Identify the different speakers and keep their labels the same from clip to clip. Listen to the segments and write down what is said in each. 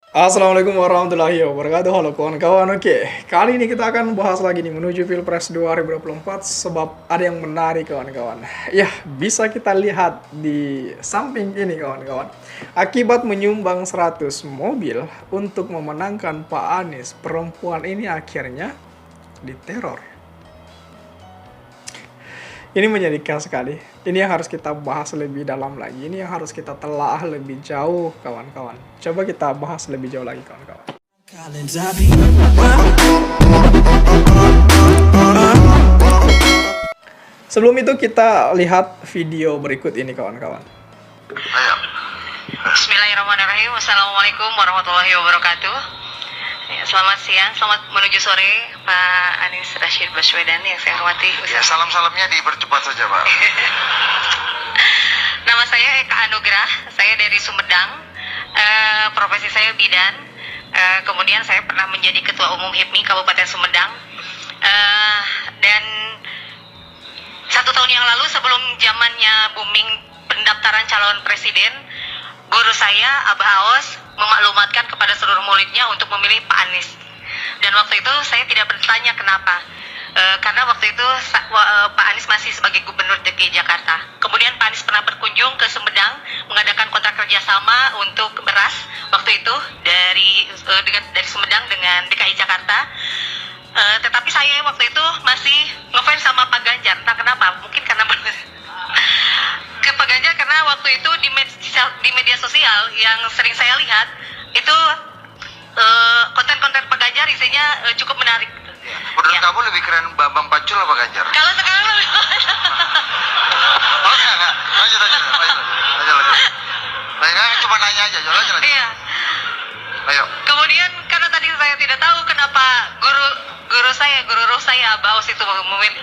Speaker 1: Assalamualaikum warahmatullahi wabarakatuh. Halo kawan-kawan. Oke, kali ini kita akan bahas lagi nih menuju Pilpres 2024 sebab ada yang menarik kawan-kawan. Ya, bisa kita lihat di samping ini kawan-kawan. Akibat menyumbang 100 mobil untuk memenangkan Pak Anies, perempuan ini akhirnya diteror. Ini menyedihkan sekali. Ini yang harus kita bahas lebih dalam lagi. Ini yang harus kita telah lebih jauh, kawan-kawan. Coba kita bahas lebih jauh lagi, kawan-kawan. Sebelum itu kita lihat video berikut ini, kawan-kawan.
Speaker 2: Ayo. Bismillahirrahmanirrahim. Assalamualaikum warahmatullahi wabarakatuh. Ya, selamat siang, selamat menuju sore Pak Anies Rashid Baswedan yang saya hormati.
Speaker 3: Ya, salam-salamnya dipercepat saja, Pak.
Speaker 2: Nama saya Eka Anugrah, saya dari Sumedang. Profesi saya bidan. Kemudian saya pernah menjadi Ketua Umum HIPMI Kabupaten Sumedang. Dan 1 tahun yang lalu sebelum zamannya booming pendaftaran calon presiden, guru saya Abah Aos memaklumatkan kepada seluruh muridnya untuk memilih Pak Anies. Dan waktu itu saya tidak bertanya kenapa. Karena waktu itu Pak Anies masih sebagai Gubernur DKI Jakarta. Kemudian Pak Anies pernah berkunjung ke Sumedang mengadakan kontrak kerjasama untuk beras waktu itu dari Sumedang dengan DKI Jakarta. Tetapi saya waktu itu masih ngefans sama Pak Ganjar. Entah kenapa, mungkin karena ke Pak Ganjar karena waktu itu di media sosial yang sering saya lihat itu konten-konten Pak Ganjar isinya cukup menarik.
Speaker 3: Menurut kamu lebih keren Bambang Pacul apa Ganjar?
Speaker 2: Kalau sekarang
Speaker 3: Oh, enggak. Lanjut. Nah, cuma nanya aja, lanjut.
Speaker 2: Iya.
Speaker 3: Ayo.
Speaker 2: Kemudian karena tadi saya tidak tahu kenapa guru roh saya Baus itu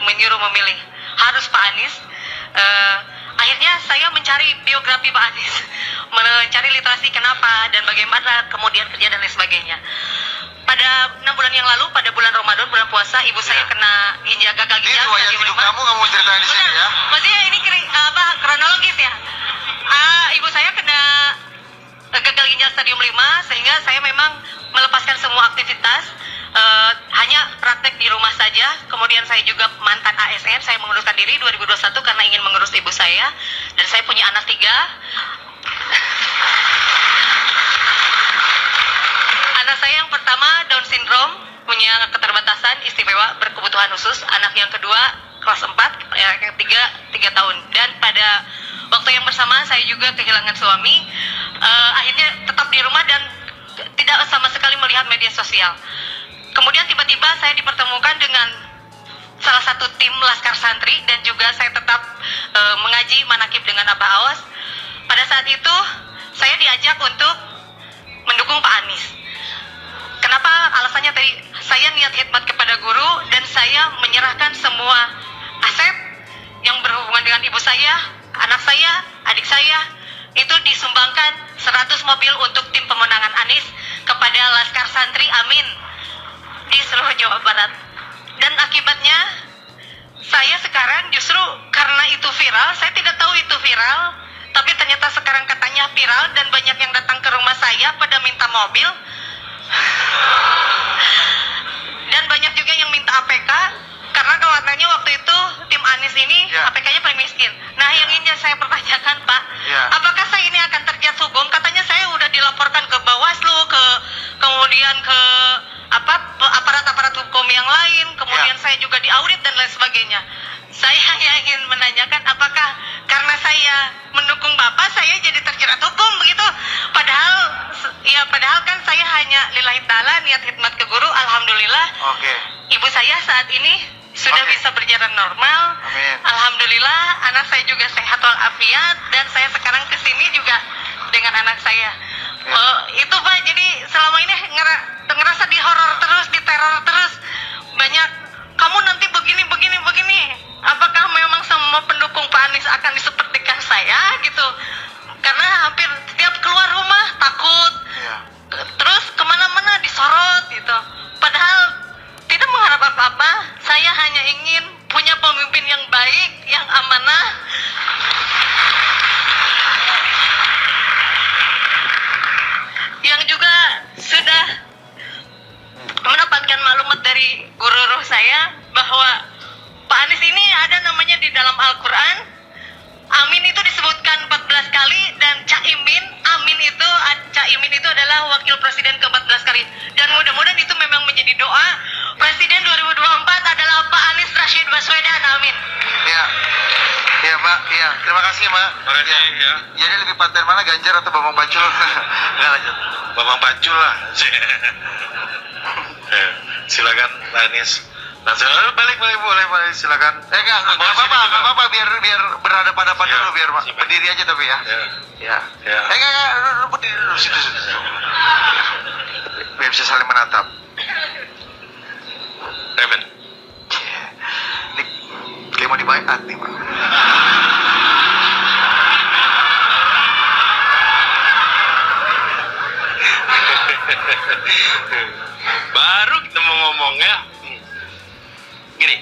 Speaker 2: menyuruh memilih harus Pak Anies. Akhirnya saya mencari biografi Pak Anies, mencari literasi kenapa dan bagaimana kemudian kerja dan lain sebagainya. Pada 6 bulan yang lalu, pada bulan Ramadan, bulan puasa, ibu saya kena gagal ginjal.
Speaker 3: Ini riwayat hidup kamu nggak mau cerita di sini ya?
Speaker 2: Maksudnya ini kronologis ya. Ibu saya kena gagal ginjal stadium 5 sehingga saya memang melepaskan semua aktivitas, hanya praktek di rumah saja. Kemudian saya juga mantan ASN, saya mengundurkan diri 2021 karena ingin mengurus ibu saya, dan saya punya anak 3. Anak saya yang pertama Down syndrome, punya keterbatasan istimewa berkebutuhan khusus. Anak yang kedua kelas 4, yang ketiga 3 tahun. Dan pada waktu yang bersamaan saya juga kehilangan suami. Akhirnya tetap di rumah dan tidak sama sekali melihat media sosial. Kemudian tiba-tiba saya dipertemukan dengan salah satu tim Laskar Santri dan juga saya tetap mengaji manakib dengan Abah Aos. Pada saat itu saya diajak untuk mendukung Pak Anies. Kenapa? Alasannya tadi saya niat khidmat kepada guru dan saya menyerahkan semua aset yang berhubungan dengan ibu saya, anak saya, adik saya, itu disumbangkan 100 mobil untuk tim pemenangan Anies kepada Laskar Santri Amin di seluruh Jawa Barat. Dan akibatnya saya sekarang justru karena itu viral, saya tidak tahu itu viral, tapi ternyata sekarang katanya viral dan banyak yang datang ke rumah saya pada minta mobil. Dan banyak juga yang minta APK karena katanya waktu itu tim Anies ini APK-nya paling miskin. Nah, yang ingin saya pertanyakan, Pak, apakah saya ini akan terjerat hukum? Katanya saya udah dilaporkan ke Bawaslu, kemudian ke aparat-aparat hukum yang lain, kemudian saya juga diaudit dan lain sebagainya. Saya hanya ingin menanyakan apakah karena saya mendukung Bapak saya jadi terjerat hukum begitu? Padahal kan saya hanya lillahi ta'ala niat khidmat ke guru. Alhamdulillah. Ibu saya saat ini sudah bisa berjalan normal.
Speaker 3: Amin.
Speaker 2: Alhamdulillah, anak saya juga sehat walafiat dan saya sekarang kesini juga dengan anak saya. Itu Pak, jadi selama ini ngerasa dihoror terus, diteror terus. Banyak kamu nanti begini. Apakah memang semua pendukung Pak Anies akan disepertikan saya gitu? Karena hampir setiap keluar rumah takut. Terus kemana-mana disorot gitu. Padahal tidak mengharap apa-apa. Saya hanya ingin punya pemimpin yang baik, yang amanah. Yang juga dalam Al-Quran, amin itu disebutkan 14 kali, dan Caimin itu adalah wakil presiden ke-14 kali. Dan mudah-mudahan itu memang menjadi doa presiden 2024 adalah Pak Anies Rashid Baswedan. Amin.
Speaker 3: Ya. Ya, Mbak. Ya, terima kasih, Mbak.
Speaker 4: Terima kasih ya.
Speaker 3: Jadi lebih paten mana, Ganjar atau Bambang Pacul? Nggak, lanjut.
Speaker 4: Bambang Pacul lah. Silakan Pak Anies. Langsung balik boleh silakan.
Speaker 3: Enggak apa-apa, biar berhadapan-hadapan dulu, biar berdiri aja tapi ya. Ya. Enggak, lu berdiri dulu situ. Biar bisa saling menatap.
Speaker 4: Remen.
Speaker 3: Ini kayak mau dibaiat nih, Pak.
Speaker 4: Baru kita mau ngomongnya. Gini.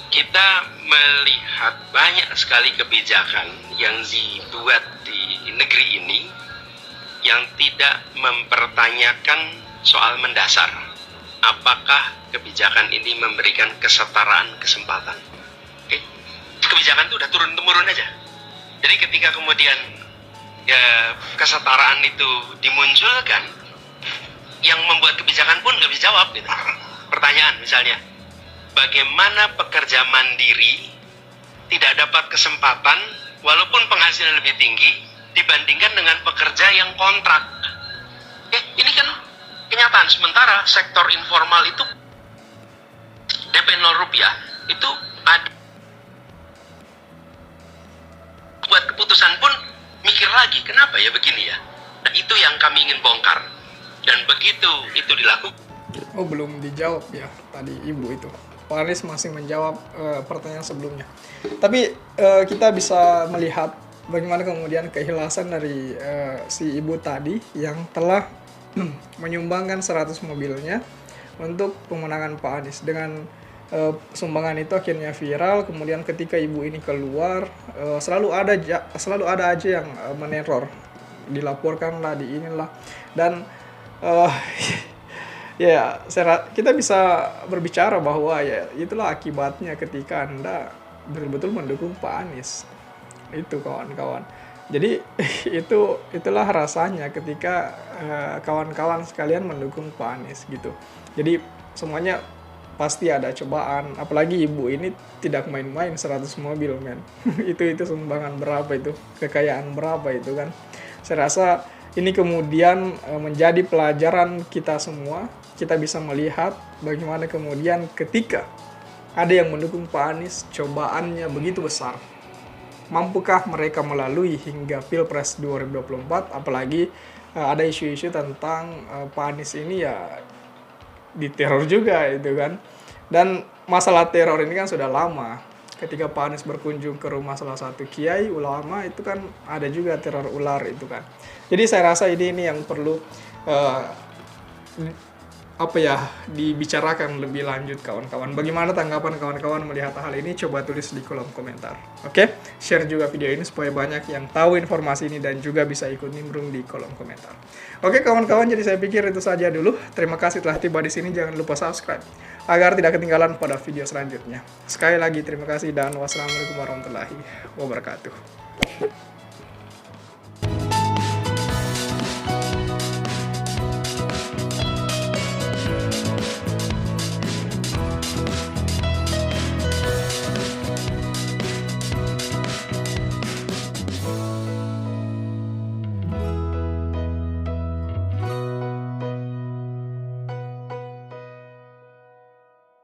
Speaker 4: Kita melihat banyak sekali kebijakan yang dibuat di negeri ini yang tidak mempertanyakan soal mendasar. Apakah kebijakan ini memberikan kesetaraan kesempatan? Oke. Kebijakan itu udah turun-temurun aja. Jadi ketika kemudian kesetaraan itu dimunculkan, yang membuat kebijakan pun nggak bisa jawab gitu. Pertanyaan misalnya, bagaimana pekerja mandiri tidak dapat kesempatan walaupun penghasilan lebih tinggi dibandingkan dengan pekerja yang kontrak? Ini kan kenyataan. Sementara sektor informal itu DP 0 rupiah itu ada, buat keputusan pun mikir lagi, kenapa ya begini ya? Nah, itu yang kami ingin bongkar. Dan begitu itu dilakukan.
Speaker 1: Oh, belum dijawab ya tadi Ibu itu. Pak Anies masih menjawab pertanyaan sebelumnya. Tapi kita bisa melihat bagaimana kemudian keikhlasan dari si Ibu tadi yang telah menyumbangkan 100 mobilnya untuk pemenangan Pak Anies. Dengan sumbangan itu akhirnya viral. Kemudian ketika Ibu ini keluar, selalu ada aja yang meneror, dilaporkan lah, di inilah. Dan ya, kita bisa berbicara bahwa ya itulah akibatnya ketika Anda betul-betul mendukung Pak Anies. Itu kawan-kawan. Jadi itulah rasanya ketika kawan-kawan sekalian mendukung Pak Anies gitu. Jadi semuanya pasti ada cobaan, apalagi Ibu ini tidak main-main 100 mobil, men. itu sumbangan berapa itu, kekayaan berapa itu kan. Saya rasa ini kemudian menjadi pelajaran kita semua. Kita bisa melihat bagaimana kemudian ketika ada yang mendukung Pak Anies, cobaannya begitu besar. Mampukah mereka melalui hingga Pilpres 2024, apalagi ada isu-isu tentang Pak Anies ini ya diteror juga itu kan. Dan masalah teror ini kan sudah lama. Ketika Pak Anies berkunjung ke rumah salah satu kiai ulama itu kan ada juga teror ular itu kan. Jadi saya rasa ini yang perlu dibicarakan lebih lanjut kawan-kawan. Bagaimana tanggapan kawan-kawan melihat hal ini? Coba tulis di kolom komentar. Oke? Share juga video ini supaya banyak yang tahu informasi ini dan juga bisa ikut nimbrung di kolom komentar. Oke kawan-kawan, jadi saya pikir itu saja dulu. Terima kasih telah tiba di sini. Jangan lupa subscribe agar tidak ketinggalan pada video selanjutnya. Sekali lagi terima kasih dan wassalamualaikum warahmatullahi wabarakatuh.